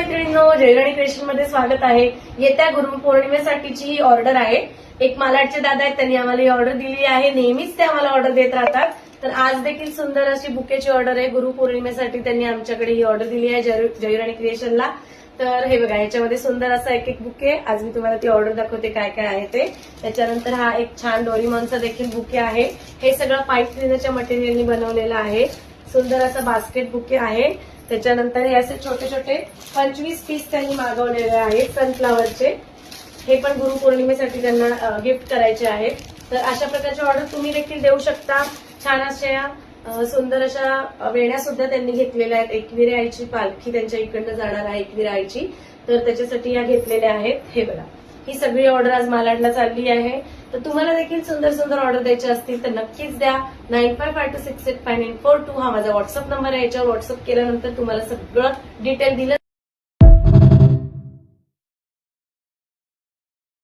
मैत्रिणींनो, जयराणी क्रिएशन मध्ये स्वागत आहे। येत्या गुरुपौर्णिमेसाठीची ही ऑर्डर आहे। एक मालाडचे दादा आहेत, त्यांनी आम्हाला ही ऑर्डर दिली आहे। नेहमीच ते आम्हाला ऑर्डर देत राहतात, तर आज देखील सुंदर अशी बुकेची ऑर्डर आहे। गुरुपौर्णिमेसाठी त्यांनी आमच्याकडे ही ऑर्डर दिली आहे जयराणी क्रिएशनला। तर हे बघा, याच्यामध्ये सुंदर असा एक एक बुके। आज मी तुम्हाला ती ऑर्डर दाखवते काय काय आहे ते। त्याच्यानंतर हा एक छान डोरीमॉनचा देखील बुके आहे। हे सगळं पाईप क्लीनरच्या मटेरियलनी बनवलेलं आहे। सुंदर असं बास्केट बुके आहे। त्याच्यानंतर हे असे छोटे छोटे 25 पीस त्यांनी मागवलेले आहेत सनफ्लावरचे। हे पण गुरुपौर्णिमेसाठी त्यांना गिफ्ट करायचे आहेत। तर अशा प्रकारची ऑर्डर तुम्ही देखील देऊ शकता। छान अशा सुंदर अशा वेण्या सुद्धा त्यांनी घेतलेल्या आहेत। एकविरे आईची पालखी त्यांच्या इकडनं जाणार आहे, एकविरे आईची, तर त्याच्यासाठी या घेतलेल्या आहेत। हे बघा, ही सगळी ऑर्डर आज मालाडला चालली आहे। तर तुम्हाला देखील सुंदर सुंदर ऑर्डर द्यायचे असतील तर नक्कीच द्या। 9552685942 हा माझा व्हॉट्सअप नंबर आहे। याच्यावर व्हॉट्सअप केल्यानंतर तुम्हाला सगळं डिटेल दिलं